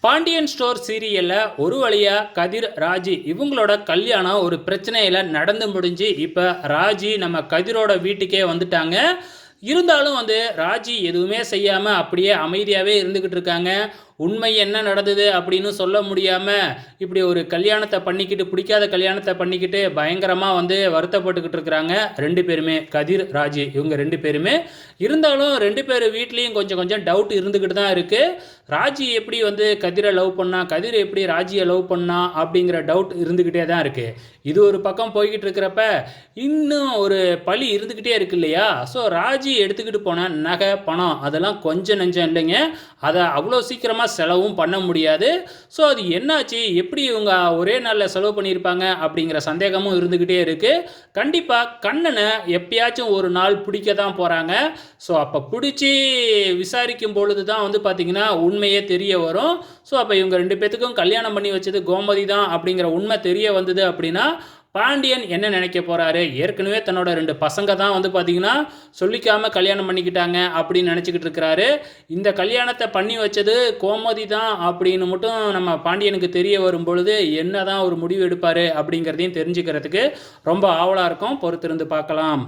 Pandian store சீரியலில் ஒரு வழியாக கதிர் ராஜி இவங்களோட கல்யாணம் ஒரு பிரச்சனையில் நடந்து முடிஞ்சு இப்போ ராஜி நம்ம கதிரோட வீட்டுக்கே வந்துட்டாங்க. இருந்தாலும் ராஜி எதுவுமே செய்யாமல் அப்படியே அமைதியாகவே இருந்துக்கிட்டு இருக்காங்க. உண்மை என்ன நடந்தது அப்படின்னு சொல்ல முடியாமல் இப்படி ஒரு கல்யாணத்தை பண்ணிக்கிட்டு, பிடிக்காத கல்யாணத்தை பண்ணிக்கிட்டு பயங்கரமாக வருத்தப்பட்டுக்கிட்டு இருக்கிறாங்க ரெண்டு பேருமே, கதிர் ராஜி இவங்க ரெண்டு பேருமே. இருந்தாலும் ரெண்டு பேர் வீட்லேயும் கொஞ்சம் கொஞ்சம் டவுட் இருந்துக்கிட்டு தான் இருக்குது. ராஜி எப்படி கதிரை லவ் பண்ணா, கதிர் எப்படி ராஜியை லவ் பண்ணா அப்படிங்கிற டவுட் இருந்துக்கிட்டே தான் இருக்குது. இது ஒரு பக்கம் போய்கிட்டு இருக்கிறப்ப இன்னும் ஒரு பழி இருந்துக்கிட்டே இருக்கு இல்லையா? ஸோ ராஜி எடுத்துக்கிட்டு போன நகை பணம் அதெல்லாம் கொஞ்சம் நெஞ்சம் இல்லைங்க. அதை அவ்வளோ சீக்கிரமாக செலவும் பண்ண முடியாது. ஸோ அது என்னாச்சு, எப்படி இவங்க ஒரே நாளில் செலவு பண்ணியிருப்பாங்க அப்படிங்கிற சந்தேகமும் இருந்துக்கிட்டே இருக்குது. கண்டிப்பாக கண்ணனை எப்பயாச்சும் ஒரு நாள் பிடிக்க தான் போகிறாங்க. ஸோ அப்போ பிடிச்சி விசாரிக்கும் பொழுது தான் பார்த்திங்கன்னா உண்மையே தெரிய வரும். ஸோ அப்போ இவங்க ரெண்டு பேத்துக்கும் கல்யாணம் பண்ணி வச்சது கோமதி தான் அப்படிங்கிற உண்மை தெரிய வந்தது அப்படின்னா பாண்டியன் என்ன நினைக்க போகிறாரு? ஏற்கனவே தன்னோட ரெண்டு பசங்க தான் பார்த்திங்கன்னா சொல்லிக்காமல் கல்யாணம் பண்ணிக்கிட்டாங்க அப்படின்னு நினச்சிக்கிட்டு இருக்கிறாரு. இந்த கல்யாணத்தை பண்ணி வச்சது கோமதி தான் அப்படின்னு மட்டும் நம்ம பாண்டியனுக்கு தெரிய வரும் பொழுது என்ன தான் ஒரு முடிவு எடுப்பார் அப்படிங்கிறதையும் தெரிஞ்சுக்கிறதுக்கு ரொம்ப ஆவலாக இருக்கும். பொறுத்திருந்து பார்க்கலாம்.